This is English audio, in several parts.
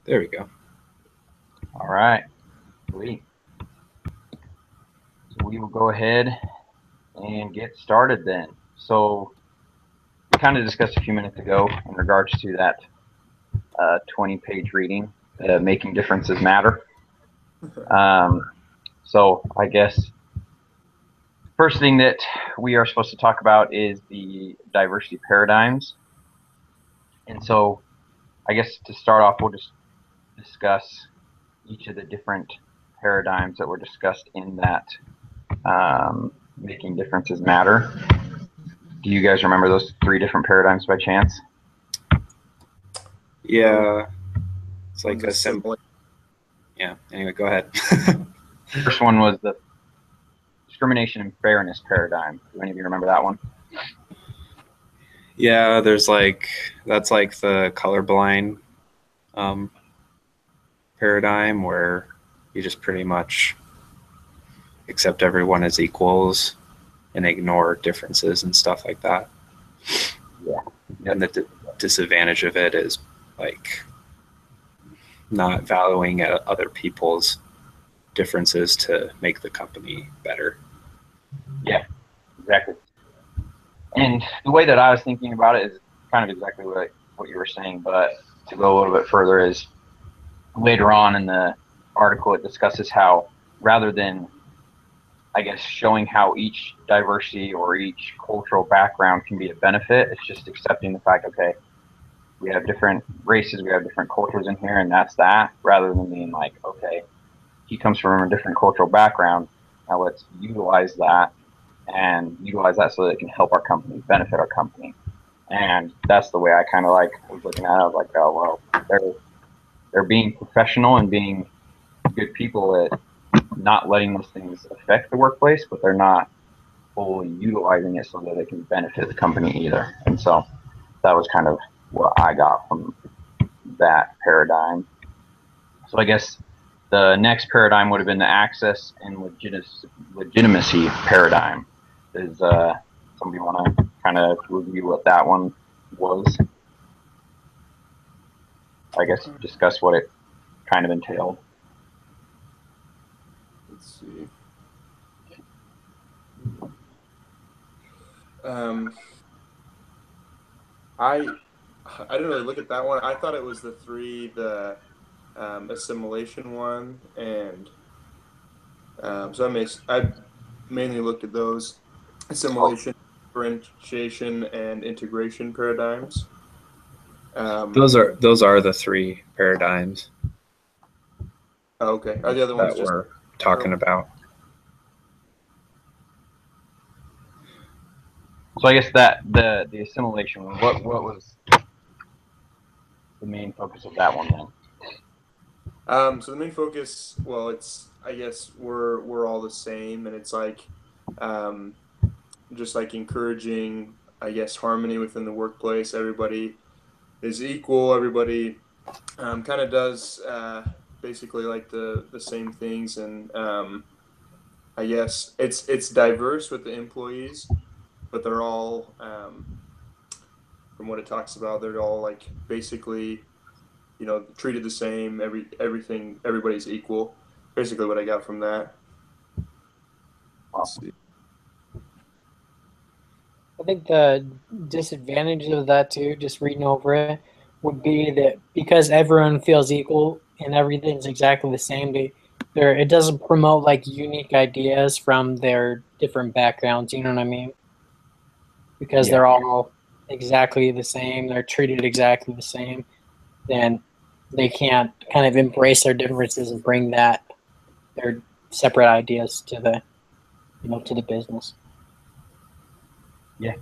There we go. All right. Sweet. So we will go ahead and get started then. So we kind of discussed a few minutes ago in regards to that 20-page reading, Making Differences Matter. So I guess first thing that we are supposed to talk about is the diversity paradigms. And so I guess to start off, we'll just discuss each of the different paradigms that were discussed in that Making Differences Matter. Do you guys remember those three different paradigms by chance? Yeah, it's like a simple. Yeah. Anyway, go ahead. First one was the discrimination and fairness paradigm. Do any of you remember that one? Yeah, that's like the colorblind paradigm where you just pretty much accept everyone as equals and ignore differences and stuff like that. Yeah. And the disadvantage of it is like not valuing other people's differences to make the company better. Yeah, exactly. And the way that I was thinking about it is kind of exactly what you were saying, but to go a little bit further is later on in the article it discusses how rather than, I guess, showing how each diversity or each cultural background can be a benefit, it's just accepting the fact, okay, we have different races, we have different cultures in here, and that's that, rather than being like, okay, he comes from a different cultural background, now let's utilize that so that it can help our company, benefit our company. And that's the way I kind of like was looking at it. I was like, oh, well, they're being professional and being good people at not letting those things affect the workplace, but they're not fully utilizing it so that it can benefit the company either. And so that was kind of what I got from that paradigm. So I guess the next paradigm would have been the access and legitimacy paradigm. Does somebody want to kind of review what that one was? I guess discuss what it kind of entailed. Let's see. I didn't really look at that one. I thought it was the assimilation one, and I mainly looked at those assimilation, differentiation, and integration paradigms. Those are the three paradigms. Oh, okay. Are the other ones that just we're talking about? So I guess that the assimilation one, what was the main focus of that one then? So the main focus, well, it's I guess we're all the same, and it's like just like encouraging, I guess, harmony within the workplace. Everybody is equal. Everybody kind of does basically like the same things, and I guess it's diverse with the employees, but they're all from what it talks about, they're all like basically treated the same. Everybody's equal. Basically, what I got from that. Let's see. I think the disadvantage of that too, just reading over it, would be that because everyone feels equal and everything's exactly the same, it doesn't promote like unique ideas from their different backgrounds. You know what I mean? Because they're all exactly the same, they're treated exactly the same, then they can't kind of embrace their differences and bring their separate ideas to the business. Yeah,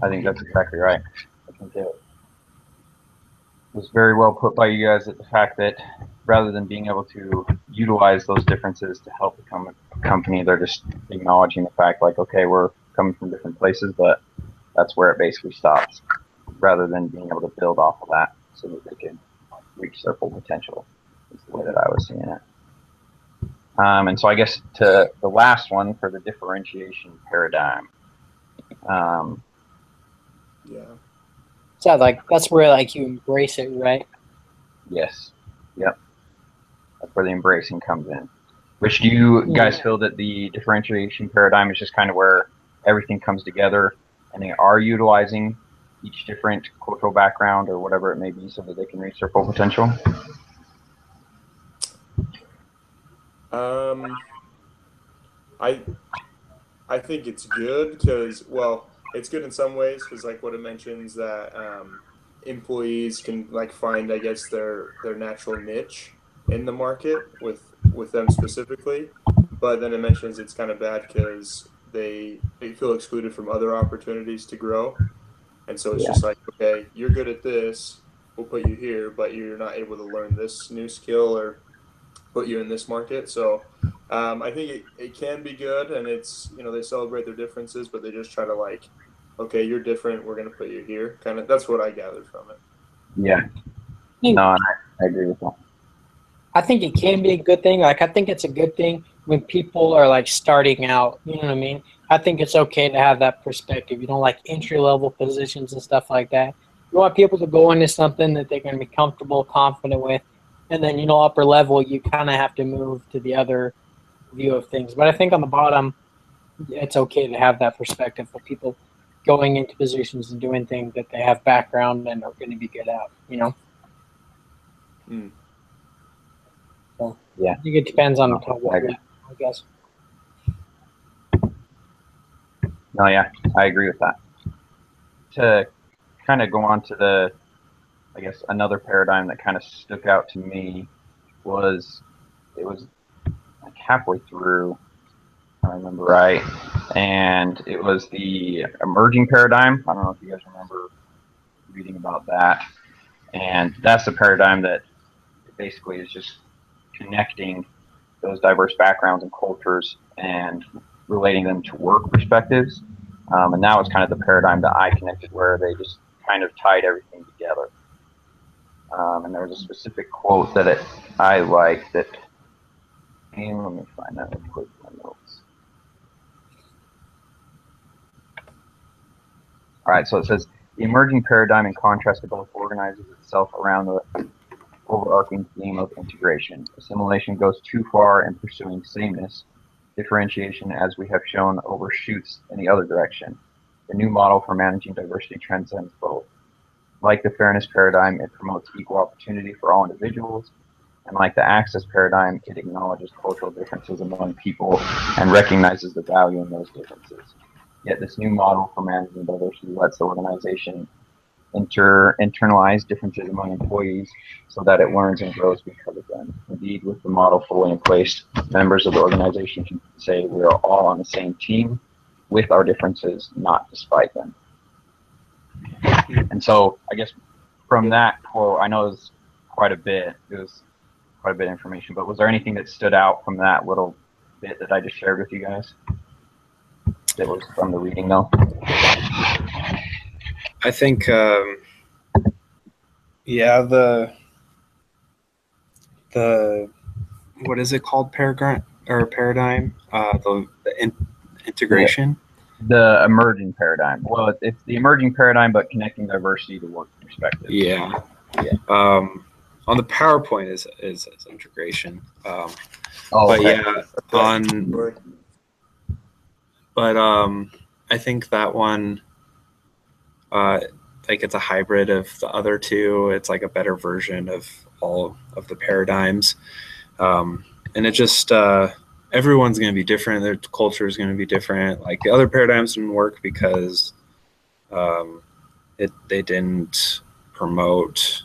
I think that's exactly right. I think it was very well put by you guys at the fact that rather than being able to utilize those differences to help the company, they're just acknowledging the fact like, okay, we're coming from different places, but that's where it basically stops, rather than being able to build off of that so that they can reach their full potential. Is the way that I was seeing it. And so I guess to the last one for the differentiation paradigm. Yeah. So like that's where like you embrace it, right? Yes. Yep. That's where the embracing comes in. Which do you guys feel that the differentiation paradigm is just kind of where everything comes together and they are utilizing each different cultural background or whatever it may be so that they can reach their full potential? I I think it's good because, well, it's good in some ways because, like what it mentions that employees can like find, I guess, their natural niche in the market with them specifically. But then it mentions it's kind of bad because they feel excluded from other opportunities to grow, and so it's Yeah. just like, okay, you're good at this, we'll put you here, but you're not able to learn this new skill or put you in this market. So I think it can be good, and it's, they celebrate their differences, but they just try to like, okay, you're different, we're gonna put you here. Kind of, that's what I gathered from it. Yeah. No, and I agree with that. I think it can be a good thing. Like, I think it's a good thing when people are like starting out. You know what I mean? I think it's okay to have that perspective. You know, like entry level positions and stuff like that. You want people to go into something that they're going to be comfortable, confident with, and then upper level, you kind of have to move to the other view of things. But I think on the bottom, it's okay to have that perspective for people going into positions and doing things that they have background and are going to be good at. Mm. So, Yeah. I think it depends on I agree. I guess. No, yeah, I agree with that. To kind of go on to I guess, another paradigm that kind of stuck out to me was, it was like halfway through, if I remember right, and it was the emerging paradigm. I don't know if you guys remember reading about that. And that's the paradigm that basically is just connecting those diverse backgrounds and cultures and relating them to work perspectives. And that was kind of the paradigm that I connected, where they just kind of tied everything together. And there was a specific quote that I liked that, and let me find that real quick in my notes. All right, so it says, the emerging paradigm, in contrast to both, organizes itself around the overarching theme of integration. Assimilation goes too far in pursuing sameness. Differentiation, as we have shown, overshoots in the other direction. The new model for managing diversity transcends both. Like the fairness paradigm, it promotes equal opportunity for all individuals. And like the access paradigm, it acknowledges cultural differences among people and recognizes the value in those differences. Yet this new model for managing diversity lets the organization internalize differences among employees so that it learns and grows because of them. Indeed, with the model fully in place, members of the organization can say we are all on the same team with our differences, not despite them. And so I guess from that quote, I know it was quite a bit of information, but was there anything that stood out from that little bit that I just shared with you guys that was from the reading though? I think, yeah, the what is it called? Paradigm? Integration. The emerging paradigm. Well, it's the emerging paradigm, but connecting diversity to work perspective. Yeah. On the PowerPoint is integration. But okay. yeah, I think that one, like, it's a hybrid of the other two. It's like a better version of all of the paradigms. And it just, everyone's going to be different. Their culture is going to be different. Like, the other paradigms didn't work because they didn't promote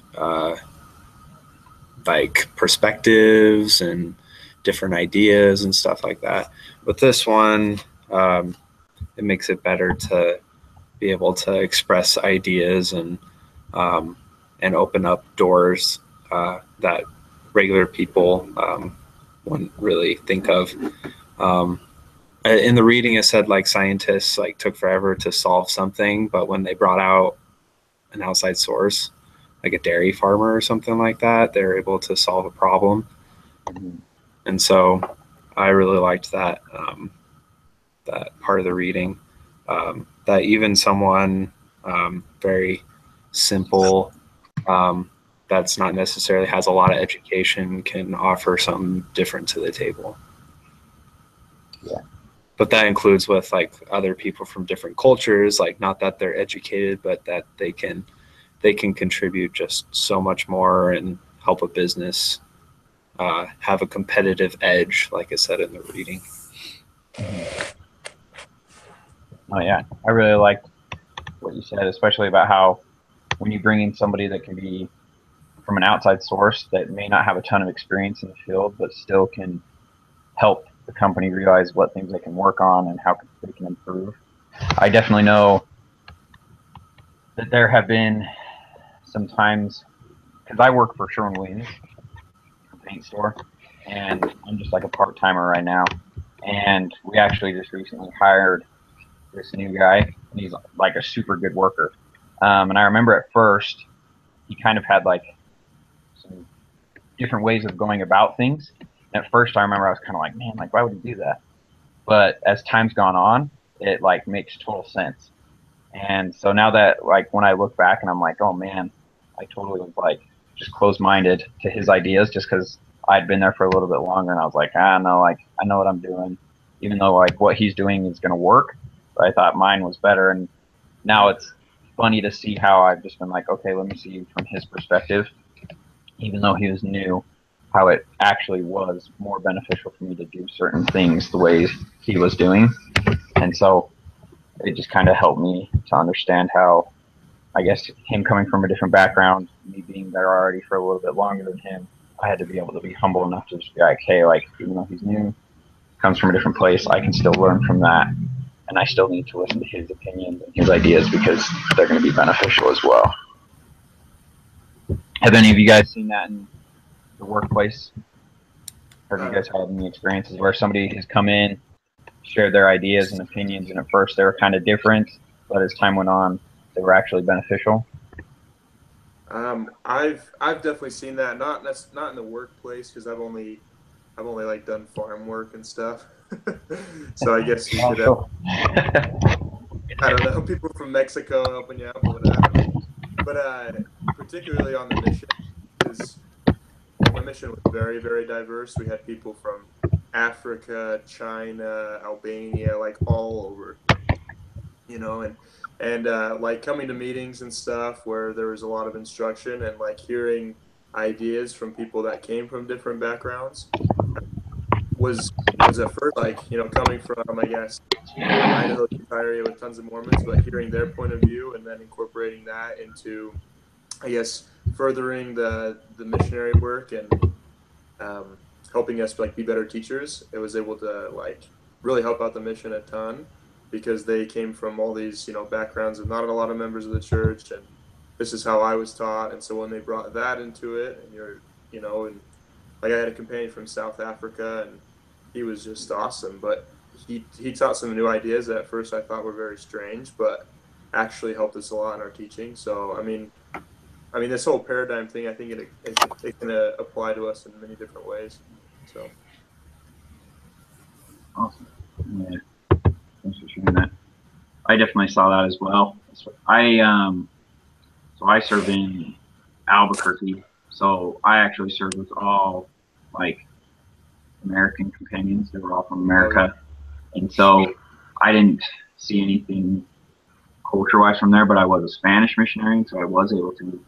like perspectives and different ideas and stuff like that. With this one, it makes it better to be able to express ideas and open up doors that regular people wouldn't really think of. In the reading, it said like scientists like took forever to solve something, but when they brought out an outside source, like a dairy farmer or something like that, they're able to solve a problem. And so I really liked that that part of the reading. That even someone very simple that's not necessarily has a lot of education can offer something different to the table. Yeah. But that includes with like other people from different cultures, like not that they're educated, but that they can contribute just so much more and help a business have a competitive edge, like I said in the reading. Oh yeah, I really liked what you said, especially about how when you bring in somebody that can be from an outside source that may not have a ton of experience in the field, but still can help the company realize what things they can work on and how they can improve. I definitely know that there have been some times, because I work for Sherwin-Williams, a paint store, and I'm just like a part-timer right now. And we actually just recently hired this new guy, and he's like a super good worker. And I remember at first, he kind of had like some different ways of going about things. And at first, I remember I was kind of like, man, like, why would he do that? But as time's gone on, it like makes total sense. And so now that like when I look back and I'm like, oh man, I totally was like just closed-minded to his ideas just because I'd been there for a little bit longer, and I was like, no, like I know what I'm doing, even though like what he's doing is going to work. But I thought mine was better, and now it's funny to see how I've just been like, okay, let me see from his perspective, even though he was new, how it actually was more beneficial for me to do certain things the way he was doing. And so it just kind of helped me to understand how, I guess, him coming from a different background, me being there already for a little bit longer than him, I had to be able to be humble enough to just be like, hey, like, even though he's new, comes from a different place, I can still learn from that. And I still need to listen to his opinions and his ideas because they're going to be beneficial as well. Have any of you guys seen that in the workplace? Or have you guys had any experiences where somebody has come in, shared their ideas and opinions, and at first they were kind of different, but as time went on, they were actually beneficial? I've definitely seen that. Not in the workplace, because I've only like done farm work and stuff. So I guess you could have, I don't know, people from Mexico helping you out, but particularly on the mission, because my mission was very, very diverse. We had people from Africa, China, Albania, like all over, and like coming to meetings and stuff where there was a lot of instruction and like hearing ideas from people that came from different backgrounds was at first like, coming from, I guess, Idaho area with tons of Mormons, but hearing their point of view and then incorporating that into, I guess, furthering the missionary work and helping us like be better teachers. It was able to like really help out the mission a ton because they came from all these backgrounds of not a lot of members of the church, and this is how I was taught. And so when they brought that into it, and and like I had a companion from South Africa, and he was just awesome, but he taught some new ideas that at first I thought were very strange, but actually helped us a lot in our teaching. So I mean this whole paradigm thing, I think it can apply to us in many different ways. So awesome. Yeah. Thanks for sharing that. I definitely saw that as well. So I serve in Albuquerque, so I actually served with all like American companions. They were all from America, and so I didn't see anything culture-wise from there. But I was a Spanish missionary, so I was able to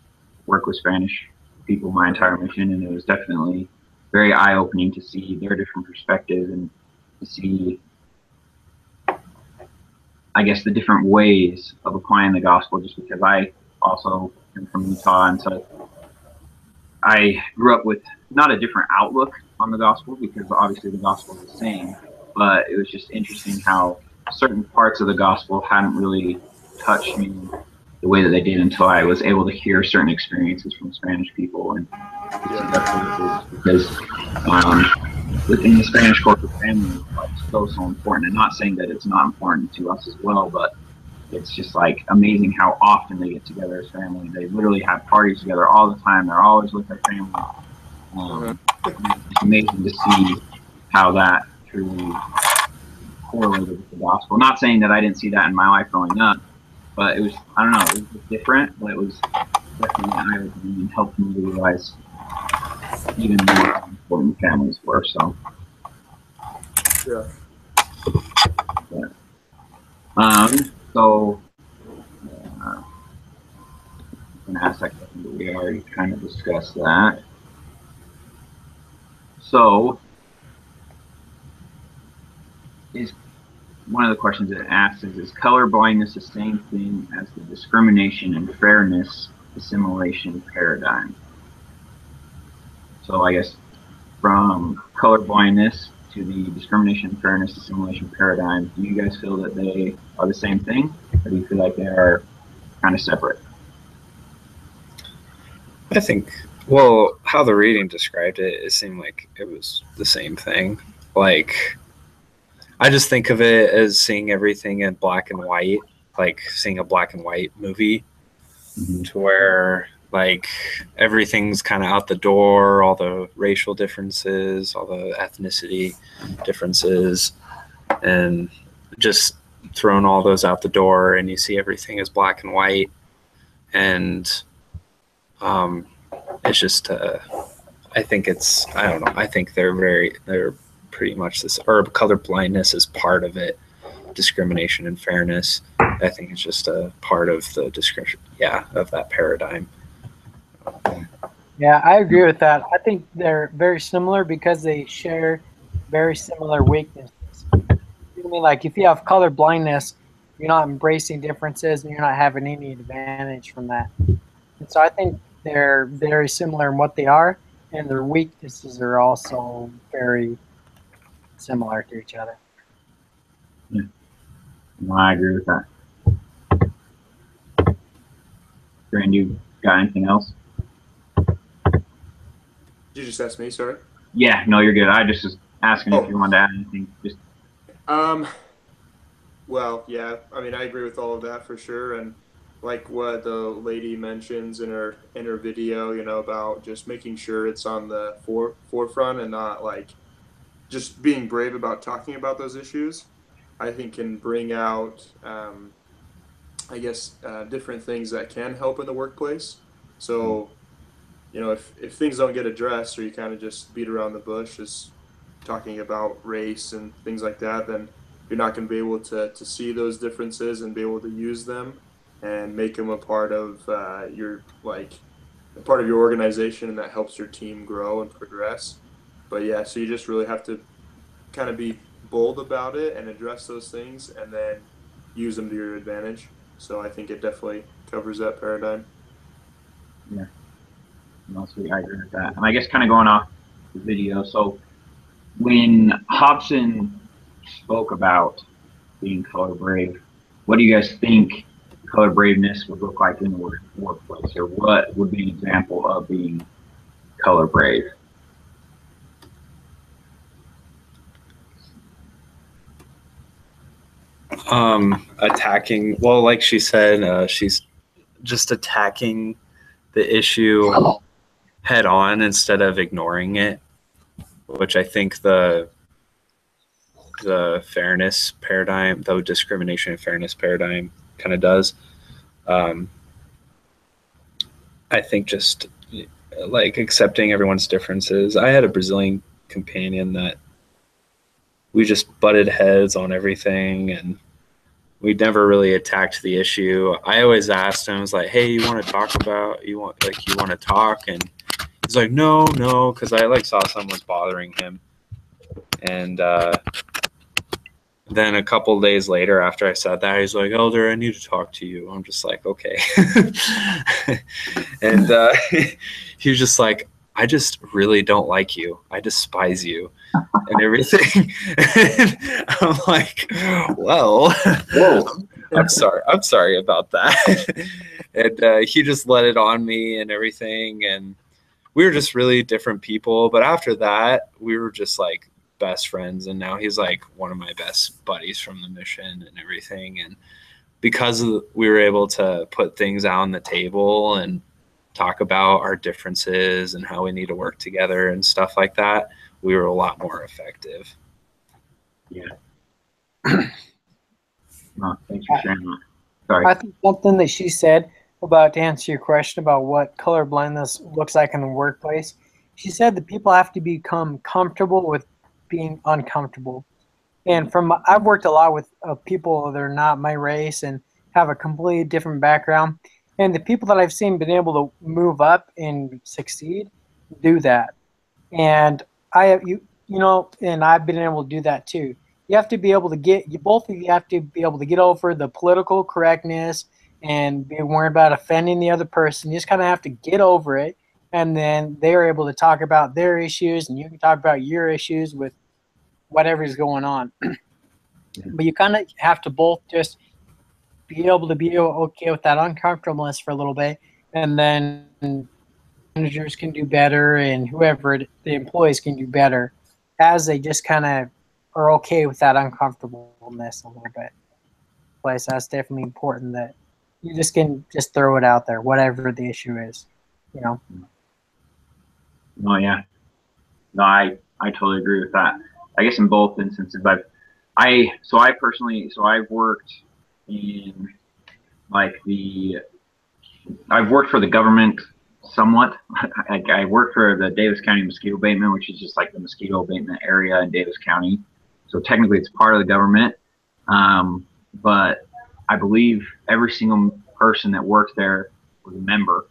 work with Spanish people my entire mission, and it was definitely very eye-opening to see their different perspectives and to see, I guess, the different ways of applying the gospel, just because I also am from Utah, and so I grew up with not a different outlook on the gospel, because obviously the gospel is the same, but it was just interesting how certain parts of the gospel hadn't really touched me the way that they did until I was able to hear certain experiences from Spanish people. And because within the Spanish corporate family, it's so important. And not saying that it's not important to us as well, but it's just like amazing how often they get together as family. They literally have parties together all the time. They're always with their family. It's amazing to see how that truly correlated with the gospel. Not saying that I didn't see that in my life growing up, but it was, I don't know, it was different, but it was definitely eye-opening and helped me realize even more how important families were. So, Yeah. So I'm gonna ask that question, but we already kind of discussed that. So, is one of the questions it asks is color blindness the same thing as the discrimination and fairness assimilation paradigm? So I guess from color blindness to the discrimination and fairness assimilation paradigm, do you guys feel that they are the same thing, or do you feel like they are kind of separate? I think, well, how the reading described it, it seemed like it was the same thing. Like, I just think of it as seeing everything in black and white, like seeing a black and white movie, to where like everything's kind of out the door, all the racial differences, all the ethnicity differences, and just thrown all those out the door, and you see everything as black and white. And it's just, I think it's, I don't know. I think they're pretty much this, or color blindness is part of it. Discrimination and fairness, I think it's just a part of the description, of that paradigm. Yeah, I agree with that. I think they're very similar because they share very similar weaknesses. You know what I mean? Like if you have color blindness, you're not embracing differences and you're not having any advantage from that. And so I think they're very similar in what they are, and their weaknesses are also very similar to each other. Yeah, no, I agree with that. Brand, you got anything else? Did you just ask me? Sorry. Yeah, no, you're good. I just was asking if you wanted to add anything. Just well, yeah. I mean, I agree with all of that for sure, and like what the lady mentions in her video, you know, about just making sure it's on the forefront and not like just being brave about talking about those issues. I think can bring out, I guess, different things that can help in the workplace. So, you know, if things don't get addressed or you kind of just beat around the bush, just talking about race and things like that, then you're not going to be able to see those differences and be able to use them and make them a part of your like a part of your organization, and that helps your team grow and progress. But yeah, so you just really have to kind of be bold about it and address those things, and then use them to your advantage. So I think it definitely covers that paradigm. Yeah, no, sweet. I agree with that. And I guess kind of going off the video, so when Hobson spoke about being color brave, what do you guys think color braveness would look like in the workplace, or what would be an example of being color brave? Attacking, well, like she said, she's just attacking the issue head on instead of ignoring it, which I think the fairness paradigm, the discrimination and fairness paradigm kind of does. I think just like accepting everyone's differences. I had a Brazilian companion that we just butted heads on everything, and we never really attacked the issue. I always asked him, I was like, hey, you want to talk about, you want to talk? And he's like, no, because I like saw someone was bothering him. And then a couple days later after I said that, he's like, Elder, I need to talk to you. I'm just like, okay. And he was just like, I just really don't like you. I despise you and everything. And I'm like, well, I'm sorry about that. And he just let it on me and everything. And we were just really different people. But after that, we were just like best friends. And now he's like one of my best buddies from the mission and everything. And because we were able to put things out on the table and talk about our differences and how we need to work together and stuff like that, we were a lot more effective. Yeah. No, thanks for sharing that. Sorry. I think something that she said about to answer your question about what colorblindness looks like in the workplace. She said that people have to become comfortable with being uncomfortable. And I've worked a lot with people that are not my race and have a completely different background. And the people that I've seen been able to move up and succeed do that. And and I've been able to do that too. You have to be able to both of you have to be able to get over the political correctness and be worried about offending the other person. You just kind of have to get over it, and then they're able to talk about their issues, and you can talk about your issues with whatever's going on. But you kind of have to both just be able to be okay with that uncomfortableness for a little bit, and then managers can do better, and the employees can do better as they just kind of are okay with that uncomfortableness a little bit. So that's definitely important that you just can just throw it out there, whatever the issue is, you know. Oh yeah, no, I totally agree with that. I guess in both instances, I've worked in I've worked for the government somewhat. I work for the Davis County Mosquito Abatement, which is just like the mosquito abatement area in Davis County. So technically it's part of the government. But I believe every single person that worked there was a member,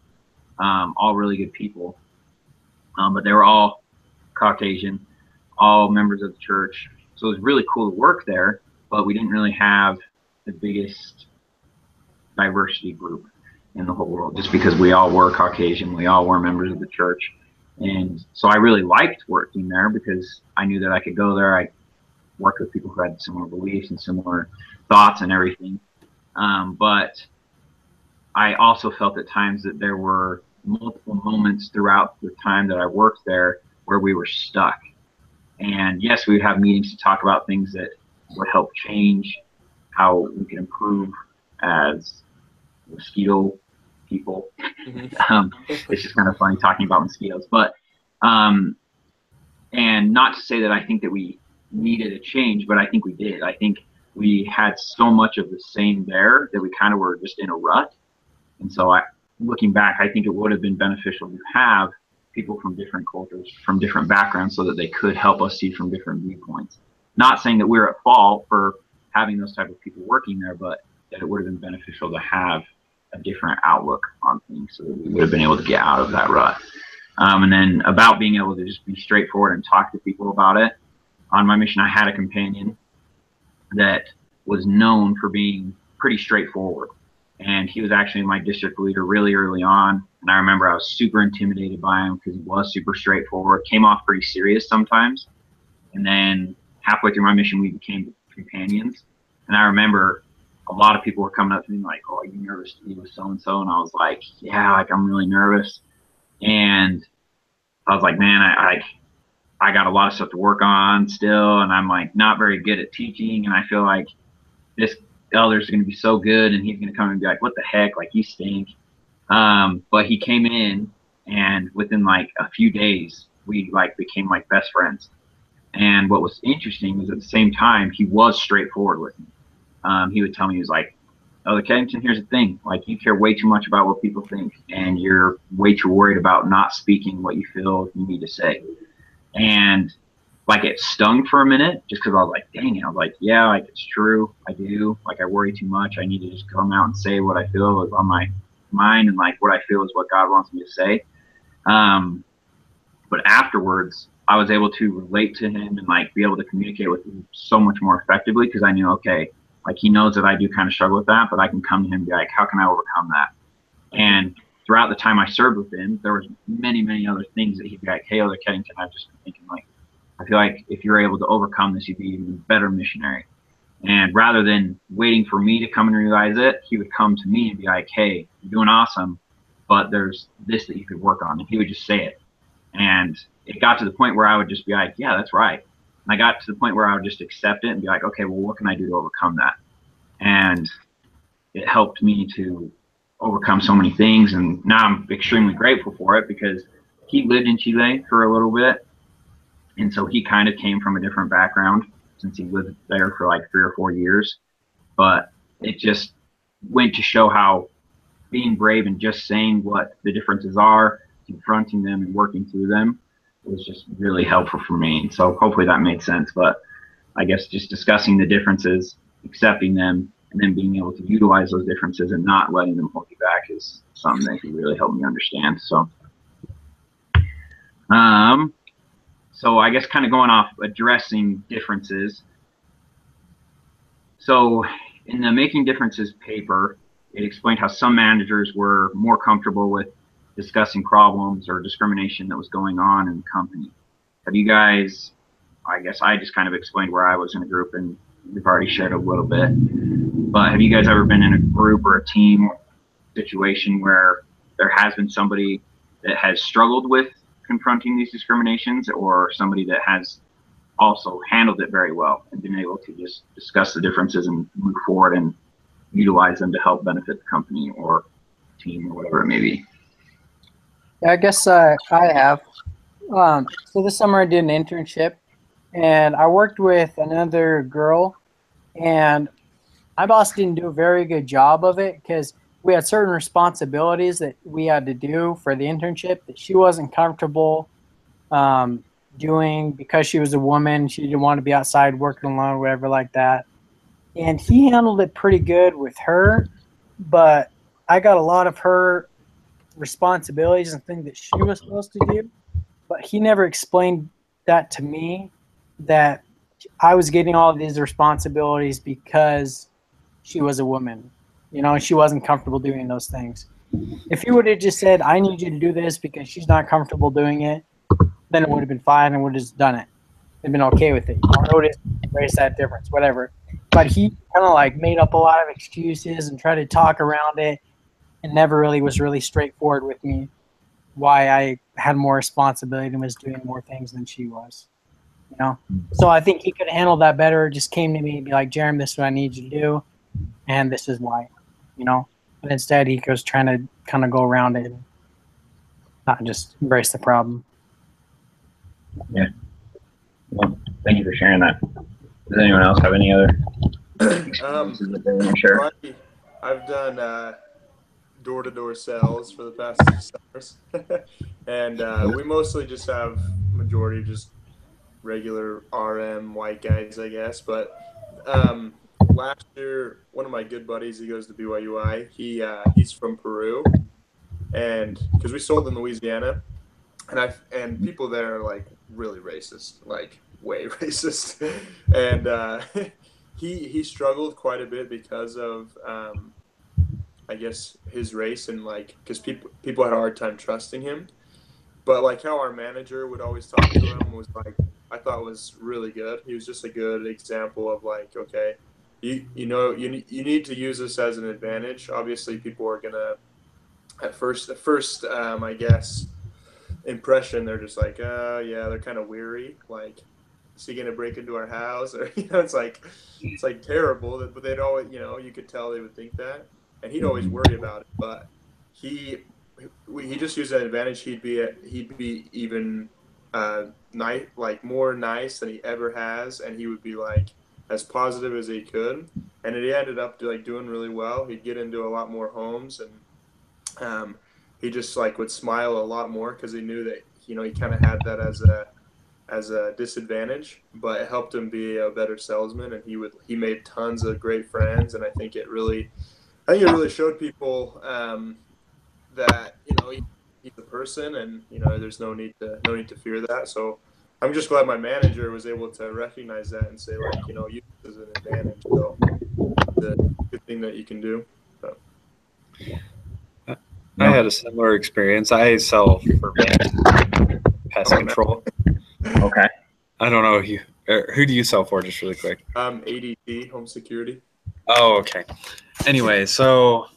all really good people. But they were all Caucasian, all members of the church. So it was really cool to work there, but we didn't really have the biggest diversity group in the whole world, just because we all were Caucasian, we all were members of the church. And so I really liked working there because I knew that I could go there. I worked with people who had similar beliefs and similar thoughts and everything. But I also felt at times that there were multiple moments throughout the time that I worked there where we were stuck. And yes, we would have meetings to talk about things that would help change how we can improve as mosquito people. It's just kind of funny talking about mosquitoes, but and not to say that I think that we needed a change, but I think we did. I think we had so much of the same there that we kind of were just in a rut. And so looking back, I think it would have been beneficial to have people from different cultures, from different backgrounds, so that they could help us see from different viewpoints. Not saying that we're at fault for having those type of people working there, but that it would have been beneficial to have a different outlook on things so that we would have been able to get out of that rut. And then about being able to just be straightforward and talk to people about it. On my mission, I had a companion that was known for being pretty straightforward. And he was actually my district leader really early on. And I remember I was super intimidated by him because he was super straightforward, came off pretty serious sometimes. And then halfway through my mission, we became companions. And I remember a lot of people were coming up to me like, "Oh, are you nervous to be with so-and-so?" And I was like, "Yeah, like I'm really nervous." And I was like, "Man, I got a lot of stuff to work on still. And I'm like not very good at teaching. And I feel like this elder's going to be so good. And he's going to come and be like, what the heck? Like, you stink." But he came in, and within like a few days, we like became like best friends. And what was interesting was at the same time, he was straightforward with me. He would tell me, he was like, "Oh, Kennington, here's the thing. Like, you care way too much about what people think, and you're way too worried about not speaking what you feel you need to say." And like, it stung for a minute just because I was like, dang it. I was like, yeah, like it's true. I do. Like, I worry too much. I need to just come out and say what I feel is on my mind, and like what I feel is what God wants me to say. But afterwards, I was able to relate to him and like be able to communicate with him so much more effectively because I knew, okay, like he knows that I do kind of struggle with that, but I can come to him and be like, how can I overcome that? And throughout the time I served with him, there was many, many other things that he'd be like, "Hey, Elder Kennington, I've just been thinking, like, I feel like if you're able to overcome this, you'd be even a better missionary." And rather than waiting for me to come and realize it, he would come to me and be like, "Hey, you're doing awesome, but there's this that you could work on." And he would just say it. And it got to the point where I would just be like, "Yeah, that's right." And I got to the point where I would just accept it and be like, "Okay, well, what can I do to overcome that?" And it helped me to overcome so many things. And now I'm extremely grateful for it because he lived in Chile for a little bit. And so he kind of came from a different background since he lived there for like 3 or 4 years. But it just went to show how being brave and just saying what the differences are, confronting them and working through them was just really helpful for me. And so hopefully that made sense. But I guess just discussing the differences, accepting them, and then being able to utilize those differences and not letting them hold you back is something that can really help me understand. So, so I guess kind of going off addressing differences. So in the Making Differences paper, it explained how some managers were more comfortable with discussing problems or discrimination that was going on in the company. Have you guys, I guess I just kind of explained where I was in a group and we've already shared a little bit, but have you guys ever been in a group or a team situation where there has been somebody that has struggled with confronting these discriminations, or somebody that has also handled it very well and been able to just discuss the differences and move forward and utilize them to help benefit the company or team or whatever it may be? Yeah, I guess I have. So this summer I did an internship, and I worked with another girl, and my boss didn't do a very good job of it because we had certain responsibilities that we had to do for the internship that she wasn't comfortable doing because she was a woman. She didn't want to be outside working alone or whatever like that. And he handled it pretty good with her, but I got a lot of her responsibilities and things that she was supposed to do, but he never explained that to me, that I was getting all of these responsibilities because she was a woman, you know, and she wasn't comfortable doing those things. If he would have just said, I need you to do this because she's not comfortable doing it, then it would have been fine and would have just done it. They've been okay with it. You know, notice, race that difference, whatever. But he kind of like made up a lot of excuses and tried to talk around it, and never really was really straightforward with me why I had more responsibility and was doing more things than she was. You know? So I think he could have handled that better. Just came to me and be like, Jeremy, this is what I need you to do, and this is why. You know? But instead he was trying to kind of go around it and not just embrace the problem. Yeah. Well, thank you for sharing that. Does anyone else have any other experiences that they want to share? I've done door-to-door sales for the past 2 summers, and we mostly just have majority just regular RM white guys, I guess. But last year, one of my good buddies, he goes to BYUI. He's from Peru, and because we sold in Louisiana, and people there are like really racist, like way racist, and he struggled quite a bit because of I guess his race, and like because people had a hard time trusting him. But like how our manager would always talk to him was like, I thought was really good. He was just a good example of like, okay, you need to use this as an advantage. Obviously, people are gonna at first I guess impression, they're just like, yeah, they're kind of weary, like, is he gonna break into our house, or it's like terrible, but they'd always, you could tell they would think that, and he'd always worry about it. But he just used that advantage. He'd be even nice, like more nice than he ever has, and he would be like as positive as he could, and he ended up doing really well. He'd get into a lot more homes, and he just like would smile a lot more because he knew that he kind of had that as a disadvantage, but it helped him be a better salesman, and he made tons of great friends. And I think it really showed people that he's a person, and there's no need to fear that. So I'm just glad my manager was able to recognize that and say, like, use this as an advantage. So it's a good thing that you can do. So. I had a similar experience. I sell for pest control. Okay. I don't know who do you sell for, just really quick? ADT, Home Security. Oh, okay. Anyway, so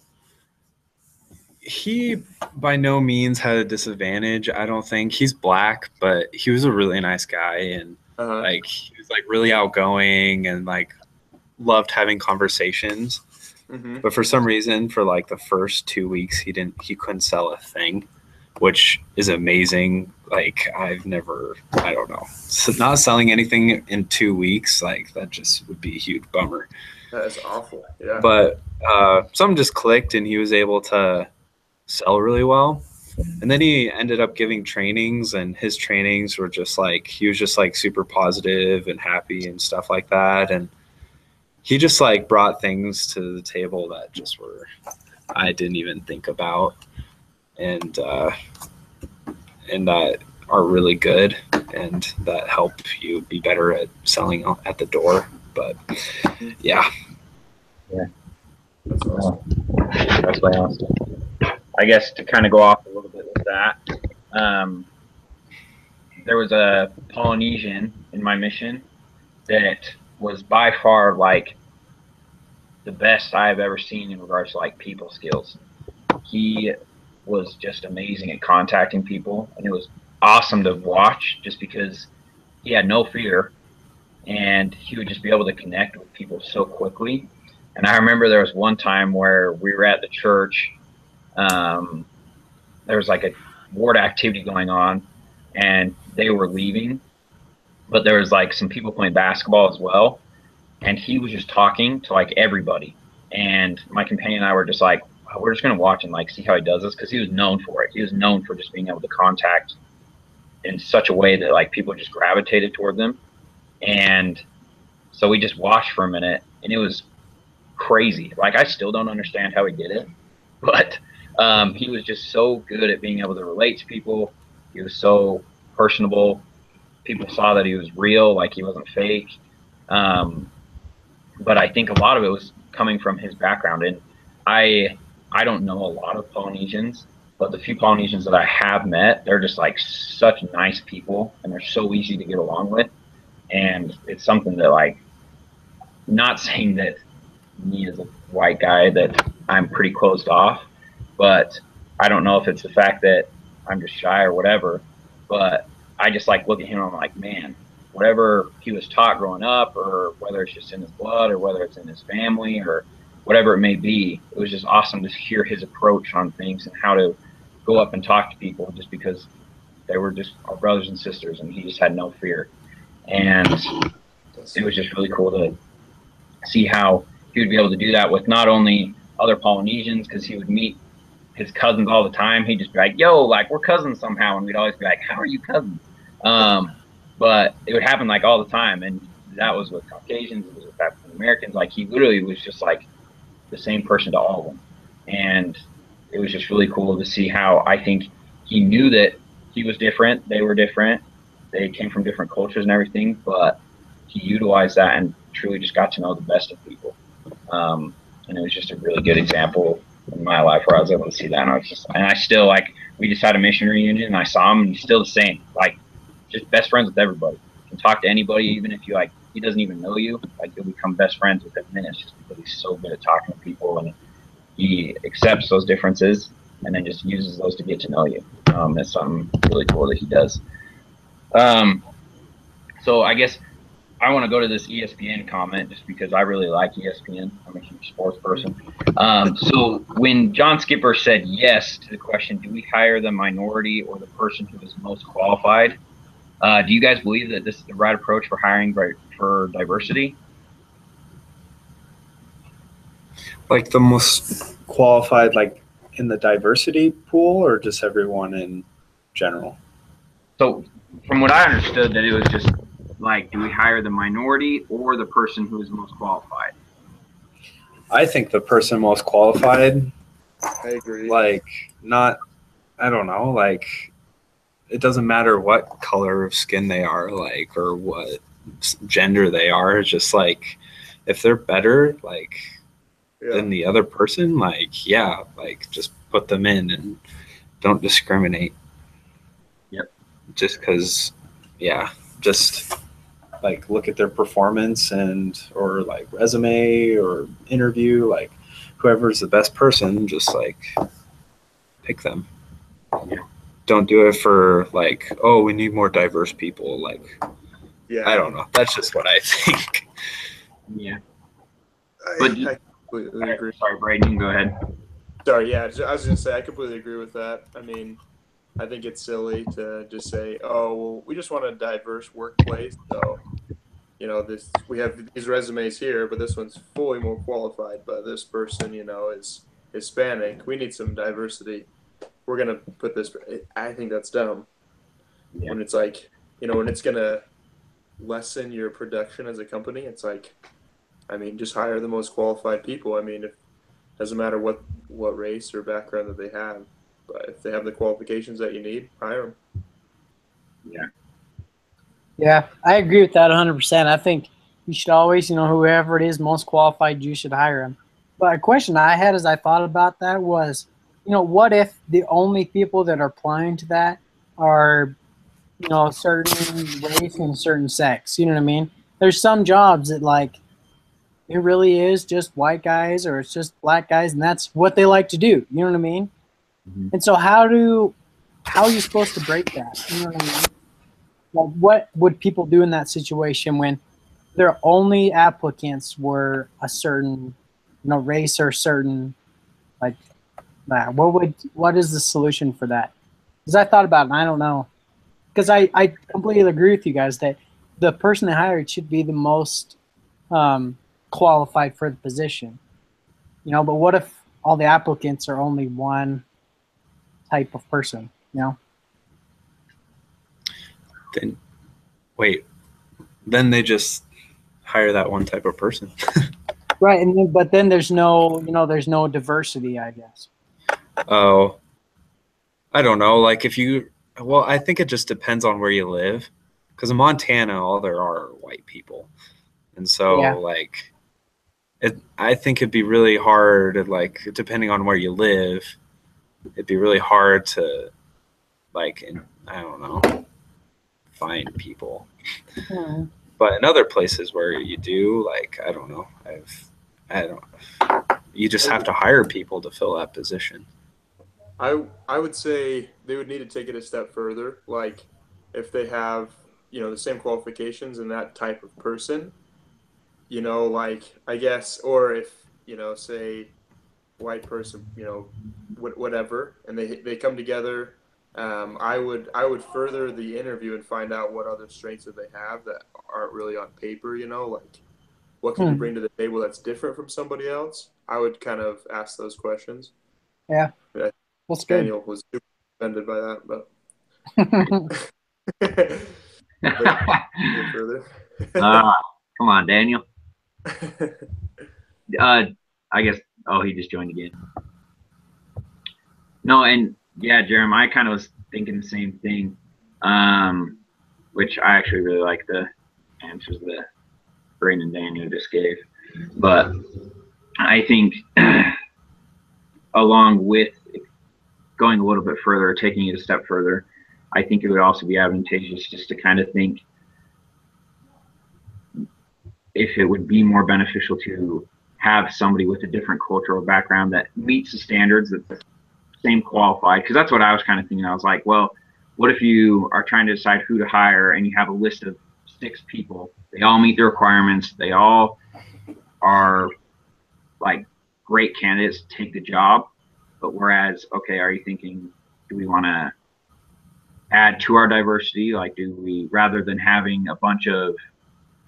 he by no means had a disadvantage. I don't think. He's black, but he was a really nice guy, and like he was like really outgoing and like loved having conversations. Mm-hmm. But for some reason, for like the first 2 weeks, he couldn't sell a thing, which is amazing. Like I don't know. So not selling anything in 2 weeks, like that just would be a huge bummer. That's awful. Yeah. But something just clicked, and he was able to sell really well. And then he ended up giving trainings, and his trainings were just like, he was just like super positive and happy and stuff like that. And he just like brought things to the table that just were, I didn't even think about, and that are really good, and that help you be better at selling at the door. But yeah. That's awesome. That's my honesty. I guess to kind of go off a little bit with that, there was a Polynesian in my mission that was by far like the best I've ever seen in regards to like people skills. He was just amazing at contacting people, and it was awesome to watch just because he had no fear, and he would just be able to connect with people so quickly. And I remember there was one time where we were at the church. There was like a ward activity going on, and they were leaving, but there was like some people playing basketball as well. And he was just talking to like everybody. And my companion and I were just like, wow, we're just going to watch and like see how he does this. Cause he was known for it. He was known for just being able to contact in such a way that like people just gravitated toward them. And so we just watched for a minute, and it was crazy. Like, I still don't understand how he did it, but he was just so good at being able to relate to people. He was so personable. People saw that he was real, like he wasn't fake. But I think a lot of it was coming from his background. And I don't know a lot of Polynesians, but the few Polynesians that I have met, they're just like such nice people, and they're so easy to get along with. And it's something that, like, not saying that me as a white guy that I'm pretty closed off, but I don't know if it's the fact that I'm just shy or whatever, but I just like look at him and I'm like, man, whatever he was taught growing up, or whether it's just in his blood or whether it's in his family or whatever it may be, it was just awesome to hear his approach on things and how to go up and talk to people, just because they were just our brothers and sisters, and he just had no fear. And it was just really cool to see how he would be able to do that with not only other Polynesians, because he would meet his cousins all the time. He'd just be like, yo, like, we're cousins somehow. And we'd always be like, how are you cousins? But it would happen like all the time. And that was with Caucasians, it was with African Americans. Like, he literally was just like the same person to all of them. And it was just really cool to see how I think he knew that he was different. They were different. They came from different cultures and everything, but he utilized that and truly just got to know the best of people. And it was just a really good example in my life where I was able to see that. And I still, like, we just had a mission reunion and I saw him, and he's still the same, like, just best friends with everybody. You can talk to anybody, even if you, like, he doesn't even know you, like, you'll become best friends within minutes, just because he's so good at talking to people, and he accepts those differences and then just uses those to get to know you. It's something really cool that he does. So I guess I want to go to this ESPN comment just because I really like ESPN. I'm a huge sports person. So when John Skipper said yes to the question, do we hire the minority or the person who is most qualified? Do you guys believe that this is the right approach for hiring for diversity? Like the most qualified, like in the diversity pool, or just everyone in general? So from what I understood, that it was just like, do we hire the minority or the person who is most qualified? I think the person most qualified. I agree. Like, not, I don't know, like, it doesn't matter what color of skin they are, like, or what gender they are. It's just like, if they're better, like, than the other person, like, yeah, like, just put them in and don't discriminate. Yep. Just because, yeah, just like look at their performance and or like resume or interview, like whoever's the best person, just like pick them. Yeah. Don't do it for like, oh, we need more diverse people. Like, Yeah, I don't know. That's just what I think. Yeah. I completely agree. Sorry, Braden, you can go ahead. Sorry, yeah, I was going to say I completely agree with that. I mean, I think it's silly to just say, oh, well, we just want a diverse workplace. So you know, this we have these resumes here, but this one's fully more qualified. But this person, you know, is Hispanic. We need some diversity. We're gonna put this. I think that's dumb. Yeah. When it's like, you know, when it's gonna lessen your production as a company, it's like, I mean, just hire the most qualified people. I mean, it doesn't matter what race or background that they have, but if they have the qualifications that you need, hire them. Yeah. Yeah, I agree with that 100%. I think you should always, you know, whoever it is most qualified, you should hire him. But a question I had as I thought about that was, you know, what if the only people that are applying to that are, you know, a certain race and certain sex? You know what I mean? There's some jobs that, like, it really is just white guys or it's just black guys, and that's what they like to do. You know what I mean? Mhm. And so how are you supposed to break that? You know what I mean? Like, what would people do in that situation when their only applicants were a certain, you know, race or certain, like that? What is the solution for that? Because I thought about it and I don't know. Because I completely agree with you guys that the person they hired should be the most qualified for the position. You know, but what if all the applicants are only one type of person? You know? Then wait, then they just hire that one type of person. Right, and then, but then there's no, you know, there's no diversity, I guess. Oh, I don't know. Like if you, well, I think it just depends on where you live. Because in Montana, all there are white people, and so Yeah. like, I think it'd be really hard. Like depending on where you live, it'd be really hard to, like, I don't know, find people. Mhm. But in other places where you do, like, I don't know, I don't. You just have to hire people to fill that position. I would say they would need to take it a step further. Like if they have, you know, the same qualifications and that type of person, you know, like I guess, or if, you know, say white person, you know, whatever, and they come together. I would further the interview and find out what other strengths that they have that aren't really on paper. You know, like what can you Hmm. bring to the table that's different from somebody else? I would kind of ask those questions. Yeah, I mean, I think that's good. Daniel was super offended by that, but further. Come on, Daniel. I guess. Oh, he just joined again. No, and yeah, Jeremiah kind of was thinking the same thing, which I actually really like the answers that Brandon and Daniel just gave. But I think along with going a little bit further, taking it a step further, I think it would also be advantageous just to kind of think if it would be more beneficial to have somebody with a different cultural background that meets the standards that the same qualified, because that's what I was kind of thinking. I was like, well, what if you are trying to decide who to hire and you have a list of 6 people, they all meet the requirements, they all are like great candidates to take the job, but whereas, okay, are you thinking, do we want to add to our diversity? Like, do we, rather than having a bunch of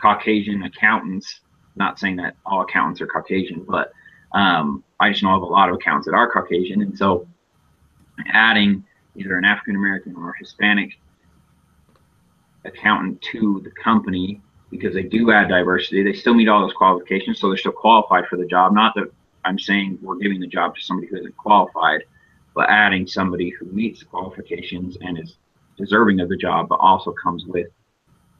Caucasian accountants, not saying that all accountants are Caucasian, but I just know of a lot of accountants that are Caucasian, and so adding either an African American or Hispanic accountant to the company, because they do add diversity, they still meet all those qualifications, so they're still qualified for the job. Not that I'm saying we're giving the job to somebody who isn't qualified, but adding somebody who meets the qualifications and is deserving of the job, but also comes with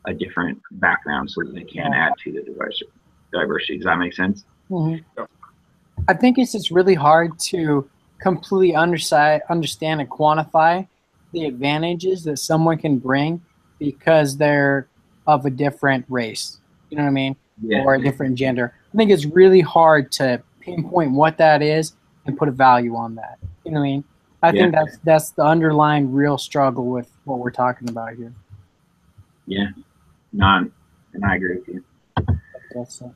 a different background so that they can add to the diversity. Does that make sense? Mhm. I think it's just really hard to completely understand and quantify the advantages that someone can bring because they're of a different race. You know what I mean? Yeah. Or a different gender. I think it's really hard to pinpoint what that is and put a value on that. You know what I mean? I think that's the underlying real struggle with what we're talking about here. Yeah. And I agree with you. That's a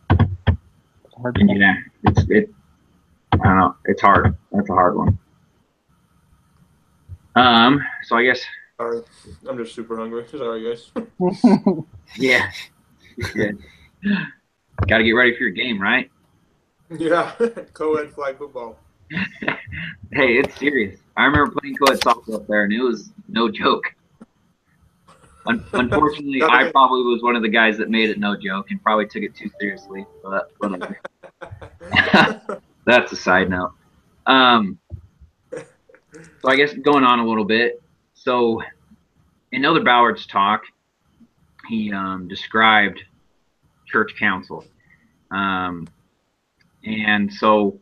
hard And point. yeah, I don't know. It's hard. That's a hard one. So I guess. Sorry, I'm just super hungry. Sorry, guys. Yeah. Got to get ready for your game, right? Yeah, co-ed flag football. Hey, it's serious. I remember playing co-ed softball up there, and it was no joke. Unfortunately, I probably was one of the guys that made it no joke and probably took it too seriously. But whatever. That's a side note. So I guess going on a little bit. So in Elder Ballard's talk, he described church council. And so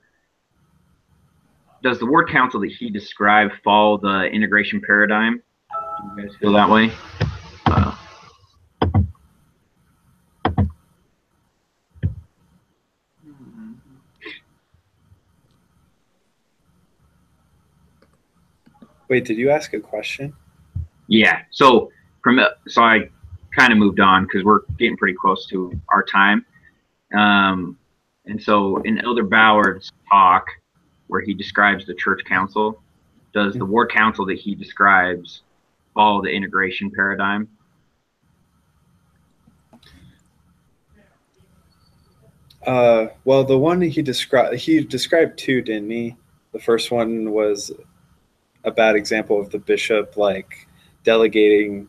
does the word council that he described follow the integration paradigm? Do you guys feel that way? Wait, did you ask a question? Yeah. So I kind of moved on because we're getting pretty close to our time. And so in Elder Ballard's talk, where he describes the church council, does the ward council that he describes follow the integration paradigm? Well, the one he described two, didn't he? The first one was a bad example of the bishop like delegating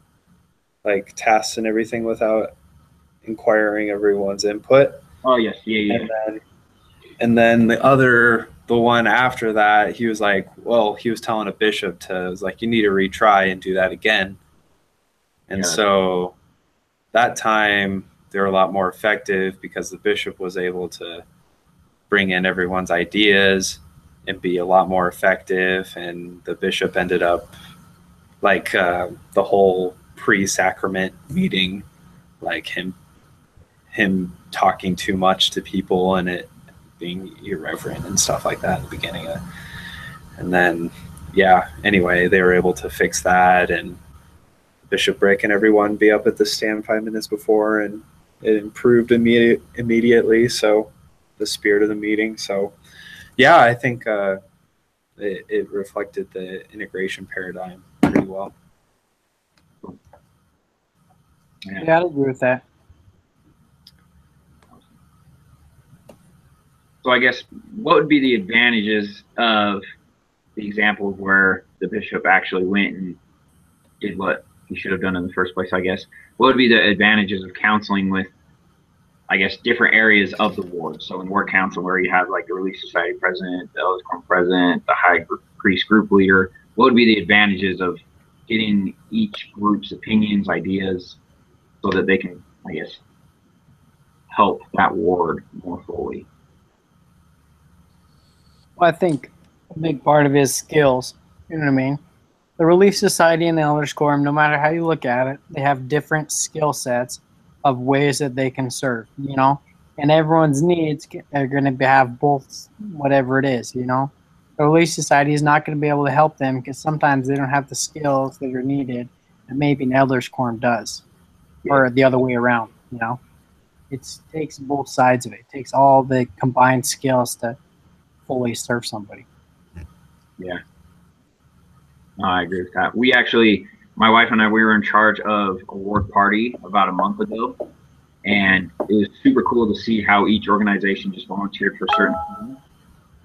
like tasks and everything without inquiring everyone's input. Oh yes, yeah. And then the one after that, he was like, well, he was telling a bishop you need to retry and do that again. And so that time they were a lot more effective because the bishop was able to bring in everyone's ideas and be a lot more effective. And the bishop ended up like the whole pre-sacrament meeting, like him talking too much to people and it being irreverent and stuff like that in the beginning. And then, anyway, they were able to fix that, and bishopric and everyone be up at the stand 5 minutes before, and it improved immediately. So the spirit of the meeting. So I think it reflected the integration paradigm pretty well. Yeah, I'd agree with that. So I guess what would be the advantages of the example where the bishop actually went and did what he should have done in the first place, I guess? What would be the advantages of counseling with, I guess, different areas of the ward? So in ward council, where you have like the Relief Society president, the Elders Quorum president, the high priest group leader, what would be the advantages of getting each group's opinions, ideas, so that they can, I guess, help that ward more fully? Well, I think a big part of it is skills. You know what I mean? The Relief Society and the Elders Quorum, no matter how you look at it, they have different skill sets of ways that they can serve, you know? And everyone's needs are going to have both, whatever it is, you know? The Relief Society is not going to be able to help them because sometimes they don't have the skills that are needed that maybe an Elders Quorum does, or the other way around, you know? It takes both sides of it. It takes all the combined skills to fully serve somebody. Yeah. No, I agree with that. We actually, my wife and I, we were in charge of a ward party about a month ago, and it was super cool to see how each organization just volunteered for certain things.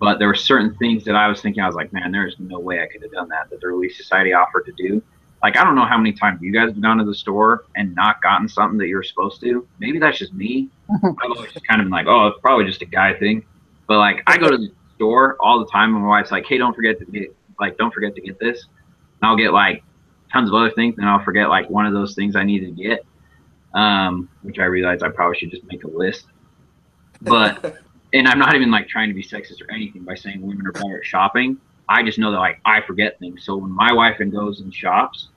But there were certain things that I was thinking, I was like, man, there's no way I could have done that the Relief Society offered to do. Like, I don't know how many times you guys have gone to the store and not gotten something that you were supposed to. Maybe that's just me. I've always just kind of been like, oh, it's probably just a guy thing. But like, I go to the store all the time, and my wife's like, hey, don't forget to get this. And I'll get like tons of other things, and I'll forget like one of those things I needed to get, which I realized I probably should just make a list. But, and I'm not even like trying to be sexist or anything by saying women are better at shopping. I just know that like I forget things. So when my wife goes and shops,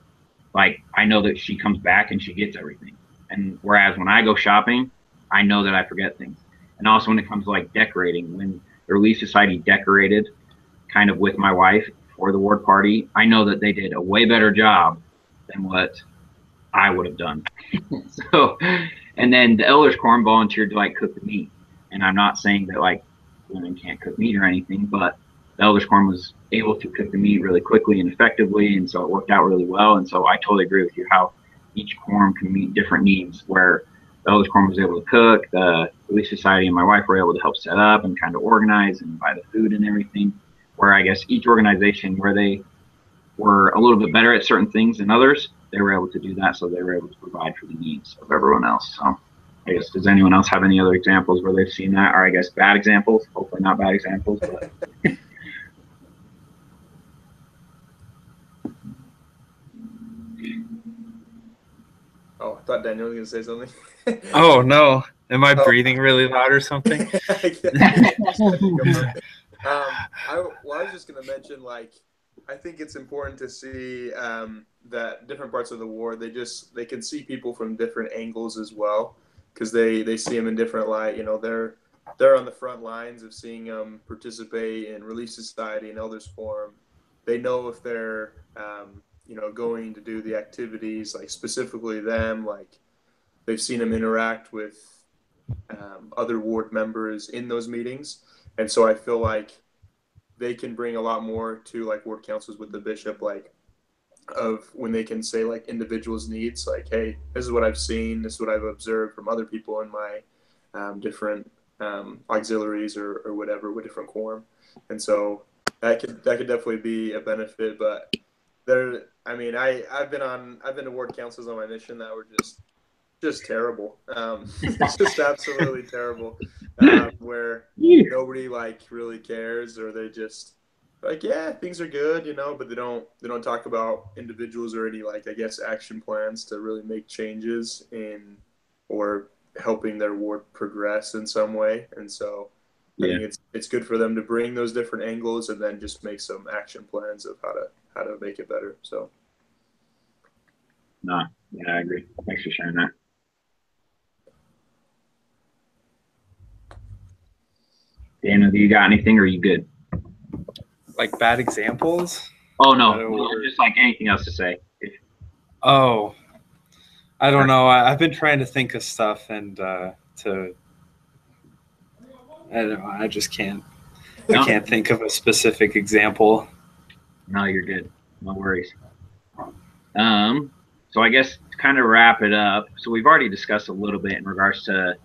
like I know that she comes back and she gets everything. And whereas when I go shopping, I know that I forget things. And also when it comes to like decorating, when the Relief Society decorated kind of with my wife for the ward party, I know that they did a way better job than what I would have done. So, and then the Elders Quorum volunteered to like cook the meat. And I'm not saying that like women can't cook meat or anything, but the Elders Quorum was able to cook the meat really quickly and effectively, and so it worked out really well. And so I totally agree with you how each quorum can meet different needs, where Elders Quorum was able to cook. The Relief Society and my wife were able to help set up and kind of organize and buy the food and everything. Where I guess each organization, where they were a little bit better at certain things than others, they were able to do that, so they were able to provide for the needs of everyone else. So I guess, does anyone else have any other examples where they've seen that, or I guess bad examples? Hopefully not bad examples, but Oh, I thought Daniel was gonna say something. Oh no, am I Oh. breathing really loud or something? I was just gonna mention, like, I think it's important to see that different parts of the war, they can see people from different angles as well, because they see them in different light. You know, they're on the front lines of seeing them participate in Relief Society and Elders Forum. They know if they're going to do the activities, like specifically them, like they've seen them interact with other ward members in those meetings. And so I feel like they can bring a lot more to like ward councils with the bishop, like of when they can say like individuals' needs, like, hey, this is what I've seen, this is what I've observed from other people in my different auxiliaries or whatever with different quorum. And so that could definitely be a benefit. But I've been to ward councils on my mission that were just terrible. Just absolutely terrible. Where nobody like really cares, or they just like, yeah, things are good, but they don't talk about individuals or any, like, I guess, action plans to really make changes in or helping their ward progress in some way. And so I think it's good for them to bring those different angles and then just make some action plans of how to make it better. So no, yeah, I agree. Thanks for sharing that. Daniel, do you got anything, or are you good? Like bad examples? Oh no, just like anything else to say. Oh, I don't know. I've been trying to think of stuff, and I don't know. I just can't. I can't think of a specific example. No, you're good. No worries. So I guess to kind of wrap it up, so we've already discussed a little bit in regards to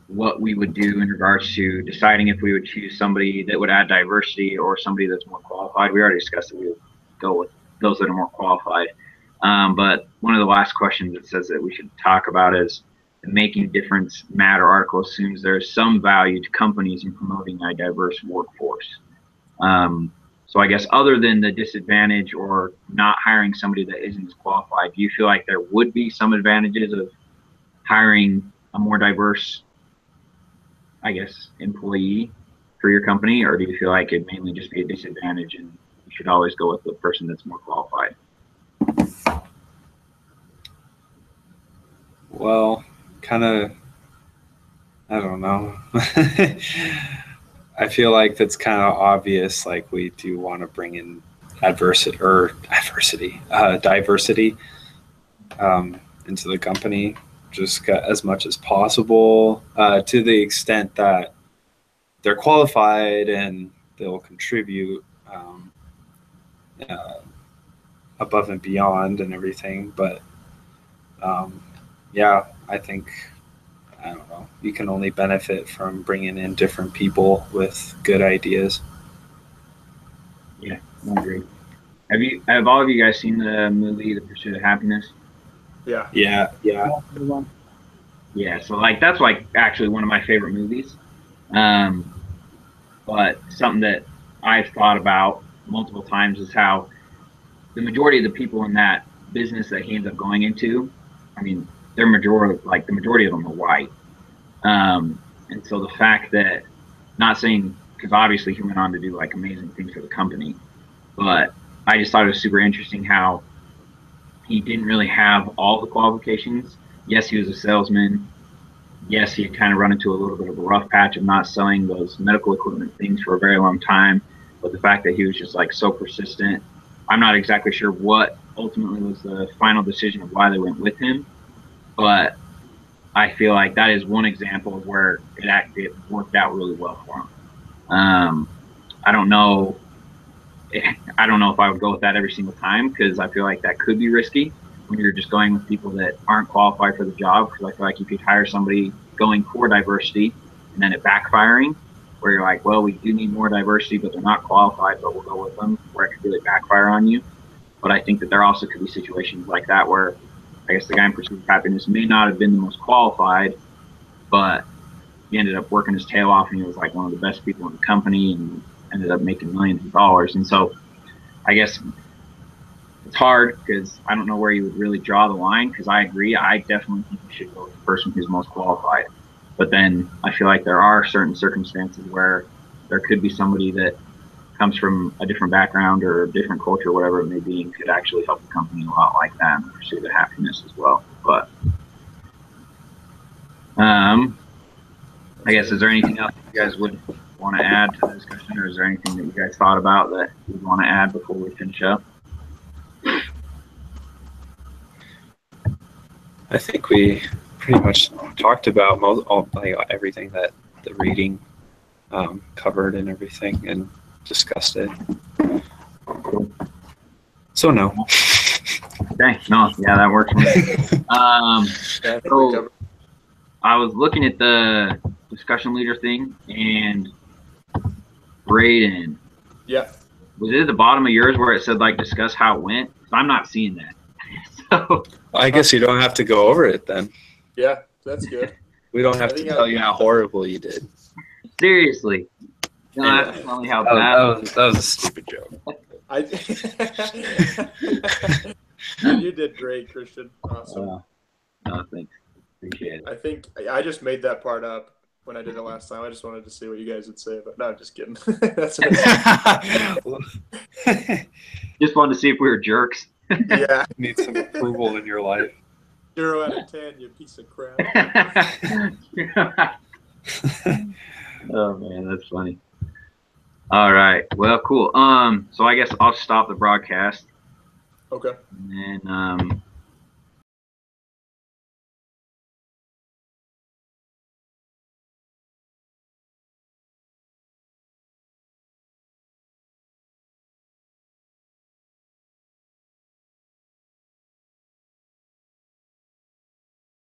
what we would do in regards to deciding if we would choose somebody that would add diversity or somebody that's more qualified. We already discussed that we would go with those that are more qualified. But one of the last questions that says that we should talk about is the Making Difference Matter article assumes there is some value to companies in promoting a diverse workforce. So I guess other than the disadvantage or not hiring somebody that isn't as qualified, do you feel like there would be some advantages of hiring a more diverse, I guess, employee for your company, or do you feel like it'd mainly just be a disadvantage and you should always go with the person that's more qualified? Well, kind of, I don't know. I feel like that's kind of obvious. Like, we do want to bring in diversity into the company, just as much as possible, to the extent that they're qualified and they'll contribute above and beyond and everything. But yeah, I think, I don't know, you can only benefit from bringing in different people with good ideas. Yeah, I agree. Have all of you guys seen the movie The Pursuit of Happiness? Yeah. Yeah, so like that's like actually one of my favorite movies. But something that I've thought about multiple times is how the majority of the people in that business that he ends up going into, I mean, the majority of them are white. And so the fact that, not saying, because obviously he went on to do like amazing things for the company, but I just thought it was super interesting how he didn't really have all the qualifications. Yes, he was a salesman. Yes, he had kind of run into a little bit of a rough patch of not selling those medical equipment things for a very long time. But the fact that he was just like so persistent, I'm not exactly sure what ultimately was the final decision of why they went with him. But I feel like that is one example of where it worked out really well for him. I don't know if I would go with that every single time, because I feel like that could be risky. when you're just going with people that aren't qualified for the job, because I feel like you could hire somebody going for diversity and then it backfiring, where you're like, well, we do need more diversity, but they're not qualified, but we'll go with them, where it could really backfire on you. But I think that there also could be situations like that where I guess the guy in Pursuit of Happiness may not have been the most qualified, but he ended up working his tail off and he was like one of the best people in the company and ended up making millions of dollars. And so I guess it's hard because I don't know where you would really draw the line, because I agree. I definitely think you should go with the person who's most qualified. But then I feel like there are certain circumstances where there could be somebody that comes from a different background or a different culture, whatever it may be, and could actually help the company a lot like that and pursue the happiness as well. But I guess, is there anything else you guys would want to add to the discussion, or is there anything that you guys thought about that you'd want to add before we finish up? I think we pretty much talked about everything that the reading covered and everything, and discussed it. So no. Okay, no, yeah, that works for me. So I was looking at the discussion leader thing, and Braden. Yeah. Was it at the bottom of yours where it said like discuss how it went? I'm not seeing that. So I guess you don't have to go over it then. Yeah, that's good. We don't have to tell you how horrible you did. Seriously. No, that's tell me how bad. That was a stupid joke. You did great, Christian. Awesome. No, thanks. Appreciate it. I think I just made that part up when I did it last time. I just wanted to see what you guys would say, but no, just kidding. That's just wanted to see if we were jerks. Yeah. Need some approval in your life. 0 out of 10, you piece of crap. Oh man, that's funny. All right. Well, cool. So I guess I'll stop the broadcast. Okay. And then